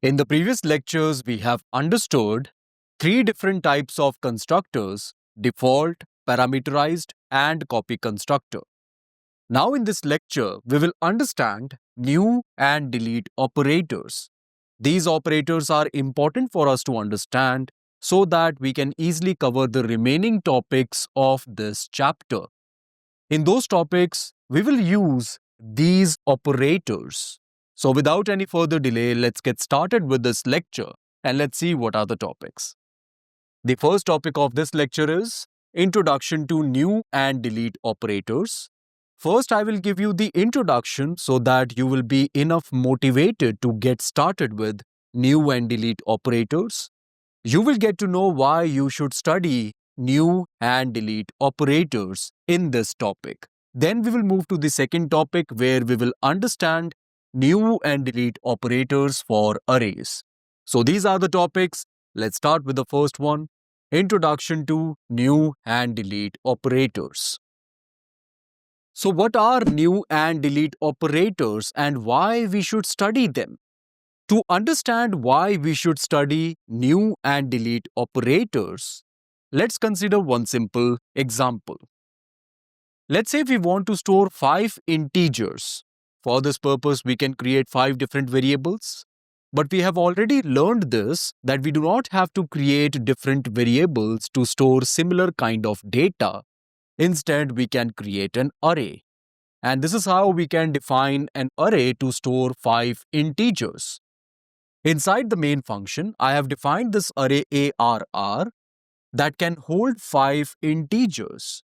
In the previous lectures, we have understood three different types of constructors: default, parameterized, and copy constructor. Now in this lecture, we will understand new and delete operators. These operators are important for us to understand so that we can easily cover the remaining topics of this chapter. In those topics, we will use these operators. So without any further delay, let's get started with this lecture and let's see what are the topics. The first topic of this lecture is Introduction to New and Delete Operators. First, I will give you the introduction so that you will be enough motivated to get started with new and delete operators. You will get to know why you should study new and delete operators in this topic. Then we will move to the second topic where we will understand new and delete operators for arrays. So these are the topics. Let's start with the first one, Introduction to New and Delete Operators. So what are new and delete operators and why we should study them? To understand why we should study new and delete operators, let's consider one simple example. Let's say we want to store 5 integers. For this purpose, we can create 5 different variables. But we have already learned this, that we do not have to create different variables to store similar kind of data. Instead, we can create an array. And this is how we can define an array to store 5 integers. Inside the main function, I have defined this array ARR that can hold 5 integers.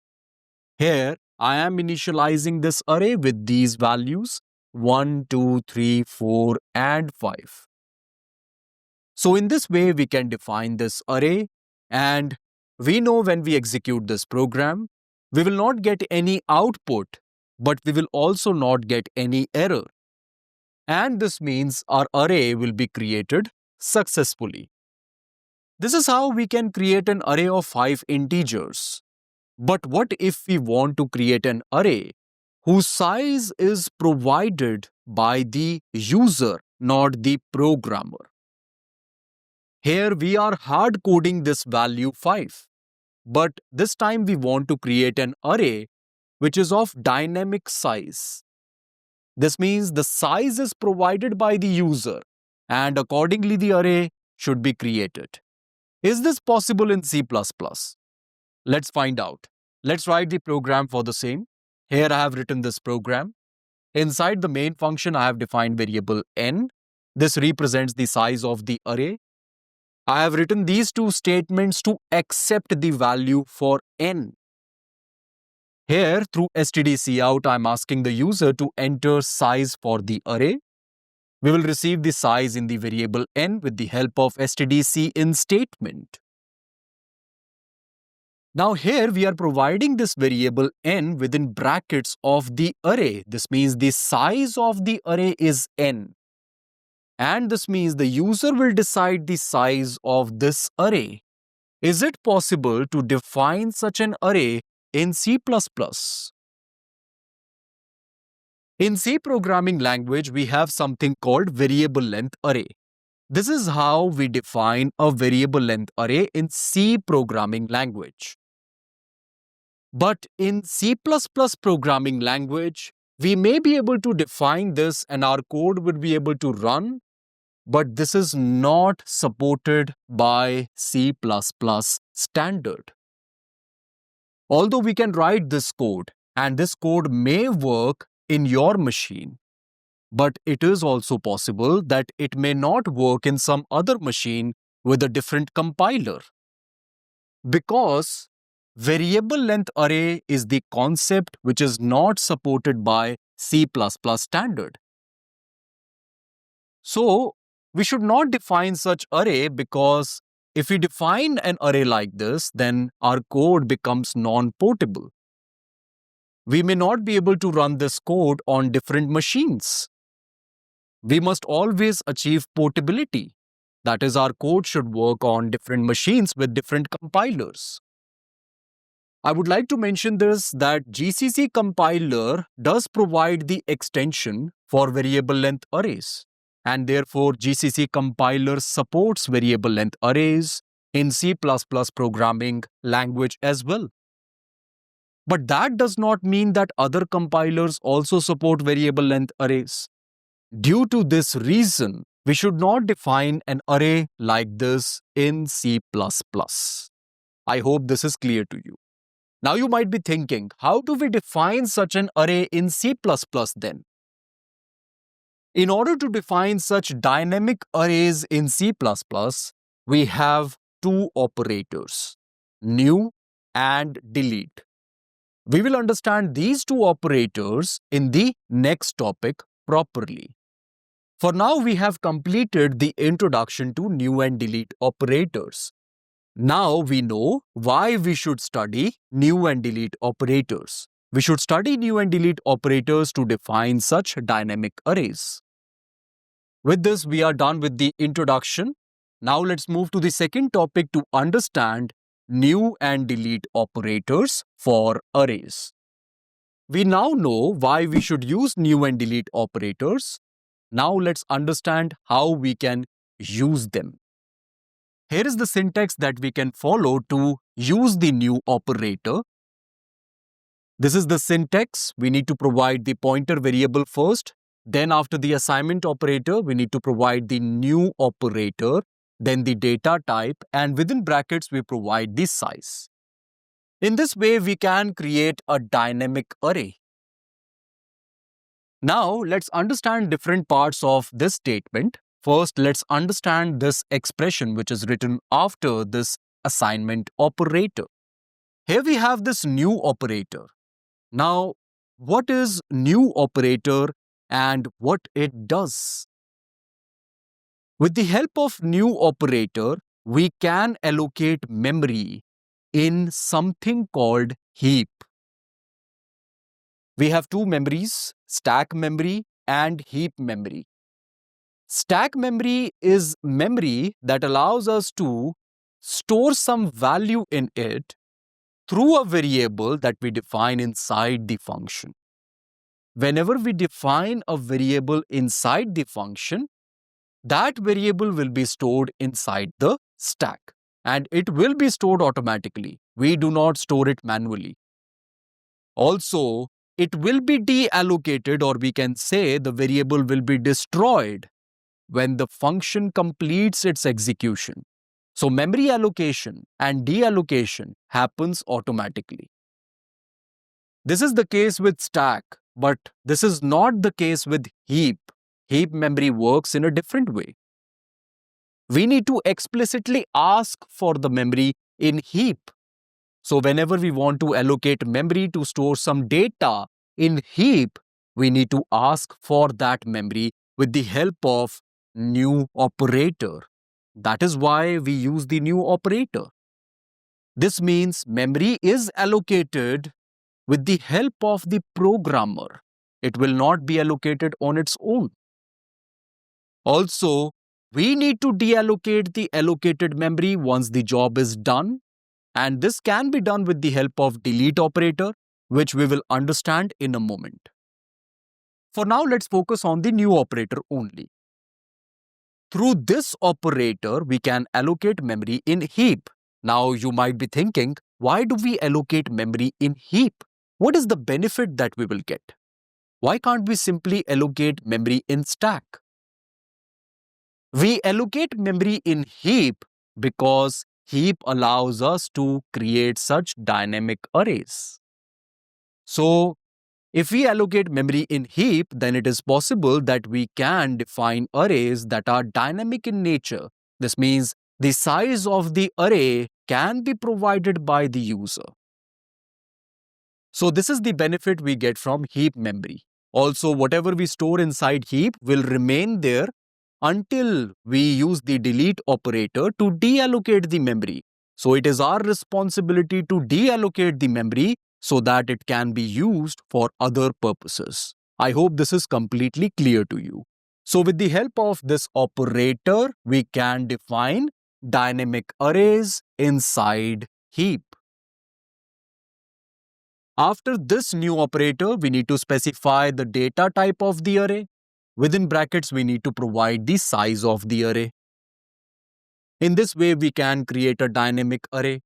Here, I am initializing this array with these values 1, 2, 3, 4, and 5. So in this way, we can define this array, and we know when we execute this program, we will not get any output, but we will also not get any error. And this means our array will be created successfully. This is how we can create an array of 5 integers. But what if we want to create an array whose size is provided by the user, not the programmer? Here we are hard coding this value 5. But this time we want to create an array which is of dynamic size. This means the size is provided by the user and accordingly the array should be created. Is this possible in C++? Let's find out. Let's write the program for the same. Here I have written this program. Inside the main function, I have defined variable n. This represents the size of the array. I have written these two statements to accept the value for n. Here, through stdcout, I am asking the user to enter size for the array. We will receive the size in the variable n with the help of stdcin statement. Now here we are providing this variable n within brackets of the array. This means the size of the array is n. And this means the user will decide the size of this array. Is it possible to define such an array in C++? In C programming language, we have something called variable length array. This is how we define a variable length array in C programming language. But in C++ programming language, we may be able to define this and our code would be able to run, but this is not supported by C++ standard. Although we can write this code and this code may work in your machine, but it is also possible that it may not work in some other machine with a different compiler. Because variable length array is the concept which is not supported by C++ standard. So, we should not define such array because if we define an array like this, then our code becomes non-portable. We may not be able to run this code on different machines. We must always achieve portability. That is, our code should work on different machines with different compilers. I would like to mention this that GCC compiler does provide the extension for variable length arrays. and therefore GCC compiler supports variable length arrays in C++ programming language as well. But that does not mean that other compilers also support variable length arrays. Due to this reason, we should not define an array like this in C++. I hope this is clear to you. Now you might be thinking, how do we define such an array in C++ then? In order to define such dynamic arrays in C++, we have two operators, new and delete. We will understand these two operators in the next topic properly. For now, we have completed the introduction to new and delete operators. Now we know why we should study new and delete operators. We should study new and delete operators to define such dynamic arrays. With this, we are done with the introduction. Now let's move to the second topic to understand new and delete operators for arrays. We now know why we should use new and delete operators. Now let's understand how we can use them. Here is the syntax that we can follow to use the new operator. This is the syntax. We need to provide the pointer variable first. Then after the assignment operator, we need to provide the new operator, then the data type, and within brackets, we provide the size. In this way, we can create a dynamic array. Now, let's understand different parts of this statement. First, let's understand this expression which is written after this assignment operator. Here we have this new operator. Now, what is new operator and what it does? With the help of new operator, we can allocate memory in something called heap. We have two memories, stack memory and heap memory. Stack memory is memory that allows us to store some value in it through a variable that we define inside the function. Whenever we define a variable inside the function, that variable will be stored inside the stack and it will be stored automatically. We do not store it manually. Also, it will be deallocated, or we can say the variable will be destroyed when the function completes its execution. So memory allocation and deallocation happens automatically. This is the case with stack, but this is not the case with heap. Heap memory works in a different way. We need to explicitly ask for the memory in heap. So whenever we want to allocate memory to store some data in heap, we need to ask for that memory with the help of new operator. That is why we use the new operator. This means memory is allocated with the help of the programmer. It will not be allocated on its own. Also, we need to deallocate the allocated memory once the job is done. And this can be done with the help of delete operator, which we will understand in a moment. For now, let's focus on the new operator only. Through this operator, we can allocate memory in heap. Now, you might be thinking, why do we allocate memory in heap? What is the benefit that we will get? Why can't we simply allocate memory in stack? We allocate memory in heap because heap allows us to create such dynamic arrays. So, if we allocate memory in heap, then it is possible that we can define arrays that are dynamic in nature. This means the size of the array can be provided by the user. So, this is the benefit we get from heap memory. Also, whatever we store inside heap will remain there until we use the delete operator to deallocate the memory. So it is our responsibility to deallocate the memory so that it can be used for other purposes. I hope this is completely clear to you. So with the help of this operator, we can define dynamic arrays inside heap. After this new operator, we need to specify the data type of the array. Within brackets, we need to provide the size of the array. In this way, we can create a dynamic array.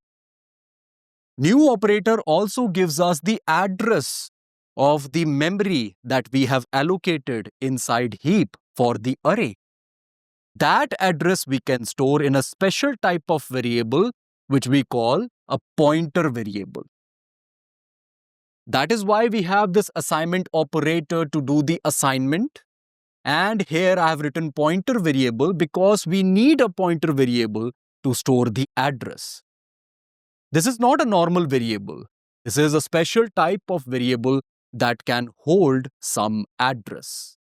New operator also gives us the address of the memory that we have allocated inside heap for the array. That address we can store in a special type of variable which we call a pointer variable. That is why we have this assignment operator to do the assignment. And here I have written pointer variable because we need a pointer variable to store the address. This is not a normal variable. This is a special type of variable that can hold some address.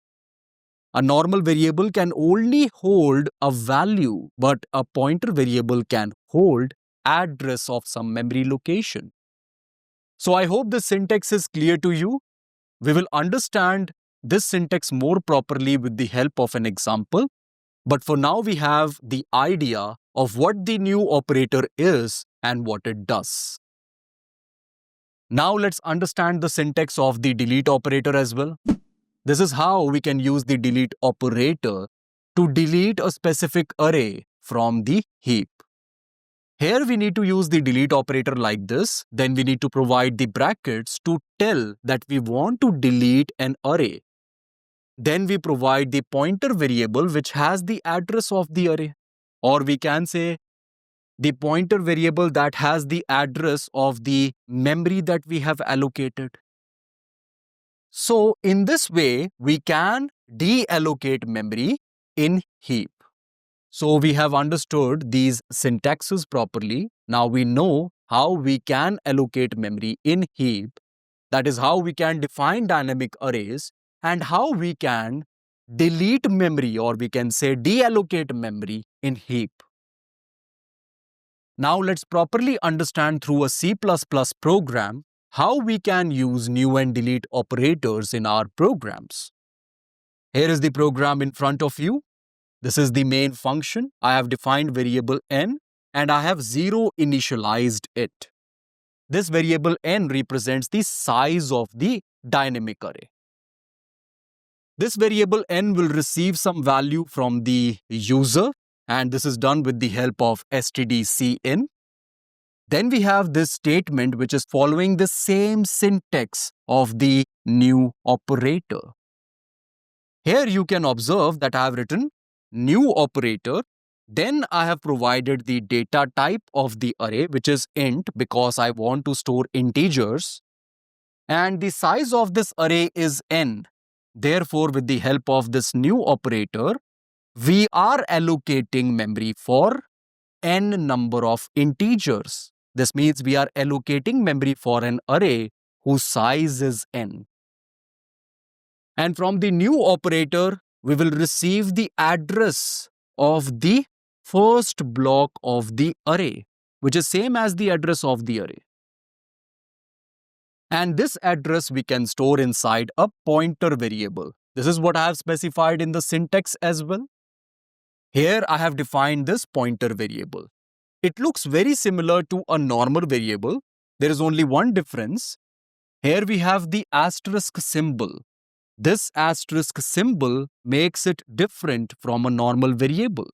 A normal variable can only hold a value, but a pointer variable can hold address of some memory location. So I hope this syntax is clear to you. We will understand this syntax more properly with the help of an example. But for now, we have the idea of what the new operator is and what it does. Now let's understand the syntax of the delete operator as well. This is how we can use the delete operator to delete a specific array from the heap. Here we need to use the delete operator like this. Then we need to provide the brackets to tell that we want to delete an array. Then we provide the pointer variable which has the address of the array. Or we can say the pointer variable that has the address of the memory that we have allocated. So in this way, we can deallocate memory in heap. So we have understood these syntaxes properly. Now we know how we can allocate memory in heap. That is how we can define dynamic arrays and how we can delete memory, or we can say deallocate memory in heap. Now let's properly understand through a C++ program how we can use new and delete operators in our programs. Here is the program in front of you. This is the main function. I have defined variable n and I have 0 initialized it. This variable n represents the size of the dynamic array. This variable n will receive some value from the user, and this is done with the help of stdcin. Then we have this statement which is following the same syntax of the new operator. Here you can observe that I have written new operator. Then I have provided the data type of the array, which is int, because I want to store integers. And the size of this array is n. Therefore, with the help of this new operator, we are allocating memory for n number of integers. This means we are allocating memory for an array whose size is n. And from the new operator, we will receive the address of the first block of the array, which is same as the address of the array. And this address we can store inside a pointer variable. This is what I have specified in the syntax as well. Here I have defined this pointer variable. It looks very similar to a normal variable. There is only one difference. Here we have the asterisk symbol. This asterisk symbol makes it different from a normal variable.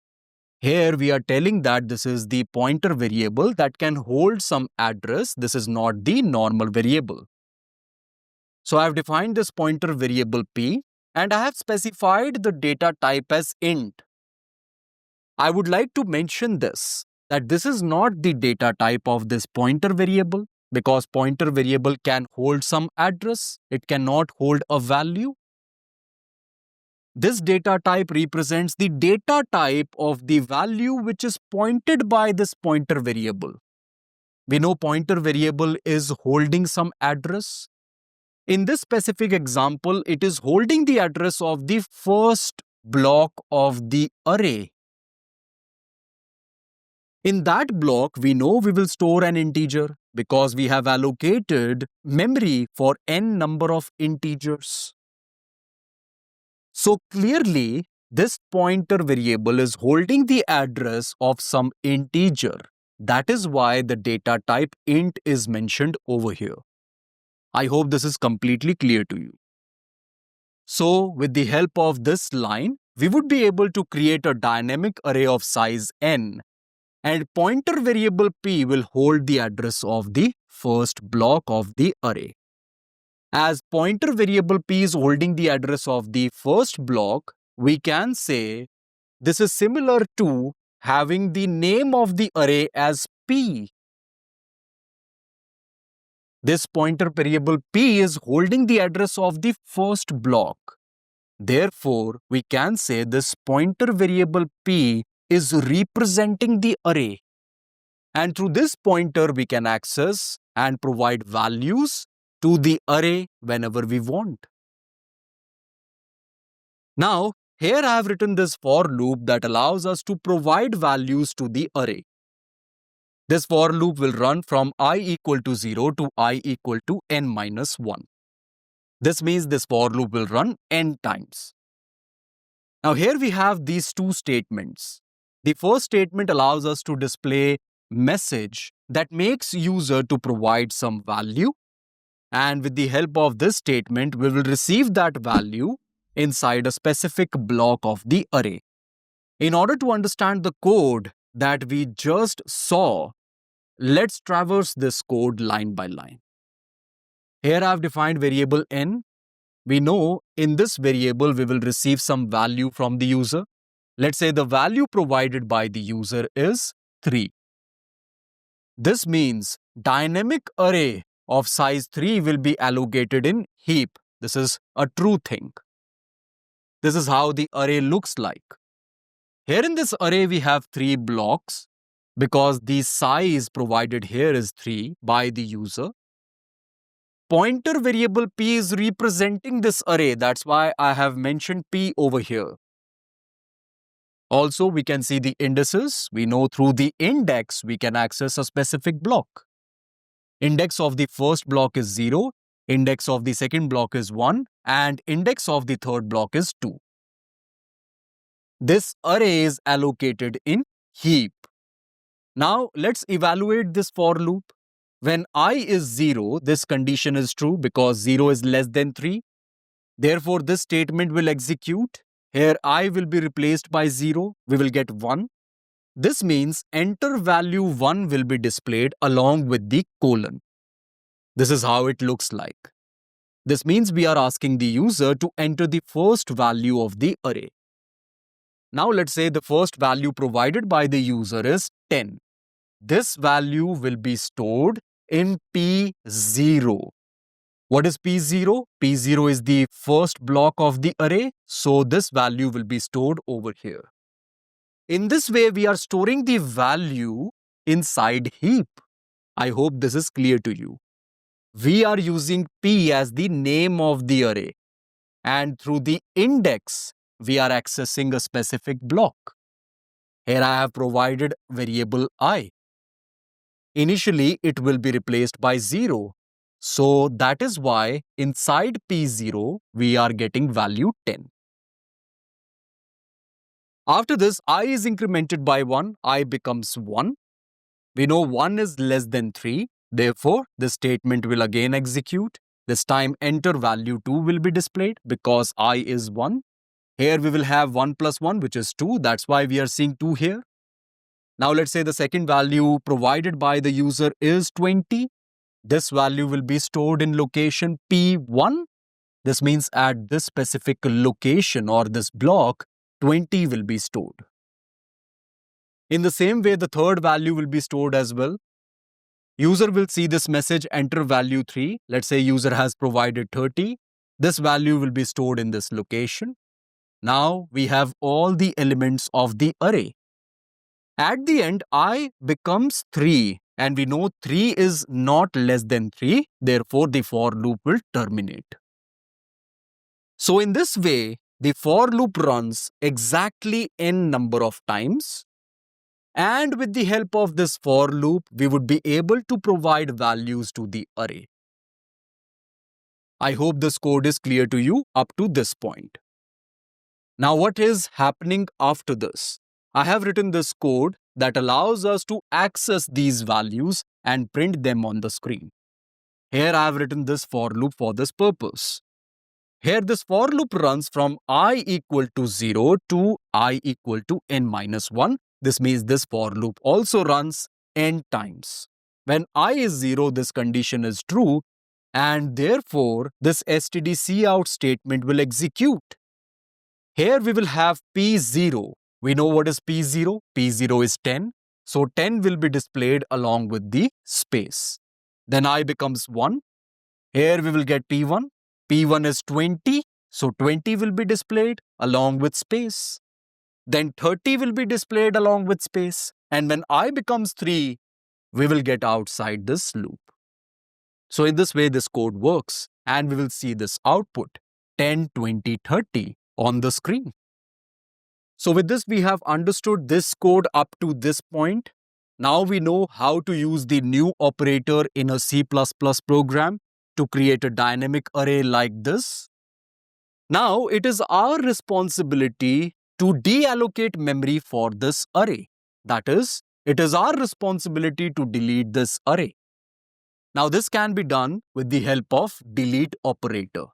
Here we are telling that this is the pointer variable that can hold some address. This is not the normal variable. So I have defined this pointer variable p and I have specified the data type as int. I would like to mention this, that this is not the data type of this pointer variable, because pointer variable can hold some address. It cannot hold a value. This data type represents the data type of the value which is pointed by this pointer variable. We know pointer variable is holding some address. In this specific example, it is holding the address of the first block of the array. In that block, we know we will store an integer because we have allocated memory for n number of integers. So clearly, this pointer variable is holding the address of some integer. That is why the data type int is mentioned over here. I hope this is completely clear to you. So with the help of this line, we would be able to create a dynamic array of size n, and pointer variable p will hold the address of the first block of the array. As pointer variable p is holding the address of the first block, we can say this is similar to having the name of the array as p. This pointer variable p is holding the address of the first block. Therefore, we can say this pointer variable p is representing the array. And through this pointer, we can access and provide values to the array whenever we want. Now, here I have written this for loop that allows us to provide values to the array. This for loop will run from I equal to 0 to I equal to n minus 1. This means this for loop will run n times. Now here we have these two statements. The first statement allows us to display message that makes user to provide some value, and with the help of this statement we will receive that value inside a specific block of the array. In order to understand the code that we just saw, let's traverse this code line by line. Here I have defined variable n. We know in this variable we will receive some value from the user. Let's say the value provided by the user is 3. This means dynamic array of size 3 will be allocated in heap. This is a true thing. This is how the array looks like. Here in this array we have 3 blocks because the size provided here is 3 by the user. Pointer variable p is representing this array. That's why I have mentioned p over here. Also, we can see the indices. We know through the index, we can access a specific block. Index of the first block is 0, index of the second block is 1, and index of the third block is 2. This array is allocated in heap. Now, let's evaluate this for loop. When I is 0, this condition is true because 0 is less than 3. Therefore, this statement will execute. Here I will be replaced by 0. We will get 1. This means enter value 1 will be displayed along with the colon. This is how it looks like. This means we are asking the user to enter the first value of the array. Now let's say the first value provided by the user is 10. This value will be stored in P0. What is P0? P0 is the first block of the array, so this value will be stored over here. In this way, we are storing the value inside heap. I hope this is clear to you. We are using P as the name of the array, and through the index, we are accessing a specific block. Here I have provided variable I. Initially, it will be replaced by 0. So that is why inside P0, we are getting value 10. After this, I is incremented by 1, I becomes 1. We know 1 is less than 3. Therefore, this statement will again execute. This time enter value 2 will be displayed because I is 1. Here we will have 1 plus 1, which is 2. That's why we are seeing 2 here. Now let's say the second value provided by the user is 20. This value will be stored in location P1. This means at this specific location or this block, 20 will be stored. In the same way, the third value will be stored as well. User will see this message, enter value 3. Let's say user has provided 30. This value will be stored in this location. Now we have all the elements of the array. At the end, I becomes 3, and we know 3 is not less than 3. Therefore, the for loop will terminate. So in this way, the for loop runs exactly n number of times. And with the help of this for loop, we would be able to provide values to the array. I hope this code is clear to you up to this point. Now, what is happening after this? I have written this code that allows us to access these values and print them on the screen. Here I have written this for loop for this purpose. Here this for loop runs from I equal to 0 to I equal to n minus 1. This means this for loop also runs n times. When I is 0, this condition is true, and therefore this std cout statement will execute. Here we will have P0. We know what is P0. P0 is 10. So 10 will be displayed along with the space. Then I becomes 1. Here we will get P1. P1 is 20. So 20 will be displayed along with space. Then 30 will be displayed along with space. And when I becomes 3, we will get outside this loop. So in this way, this code works. And we will see this output 10, 20, 30 on the screen. So with this, we have understood this code up to this point. Now we know how to use the new operator in a C++ program to create a dynamic array like this. Now it is our responsibility to deallocate memory for this array. That is, it is our responsibility to delete this array. Now this can be done with the help of delete operator.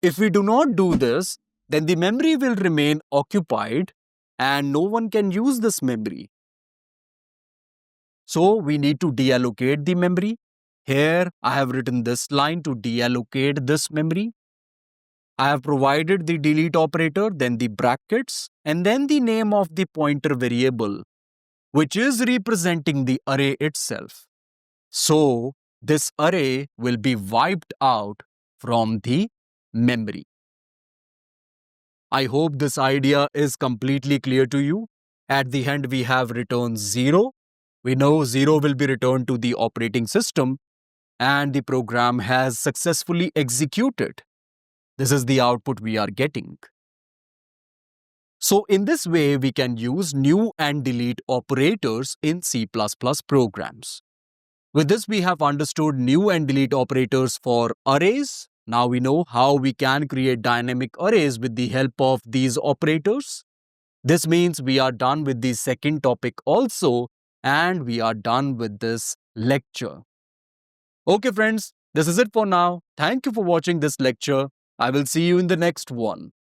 If we do not do this, then the memory will remain occupied and no one can use this memory. So we need to deallocate the memory. Here I have written this line to deallocate this memory. I have provided the delete operator, then the brackets, and then the name of the pointer variable, which is representing the array itself. So this array will be wiped out from the memory. I hope this idea is completely clear to you. At the end, we have returned 0. We know 0 will be returned to the operating system and the program has successfully executed. This is the output we are getting. So in this way, we can use new and delete operators in C++ programs. With this, we have understood new and delete operators for arrays. Now we know how we can create dynamic arrays with the help of these operators. This means we are done with the second topic also, and we are done with this lecture. Okay friends, this is it for now. Thank you for watching this lecture. I will see you in the next one.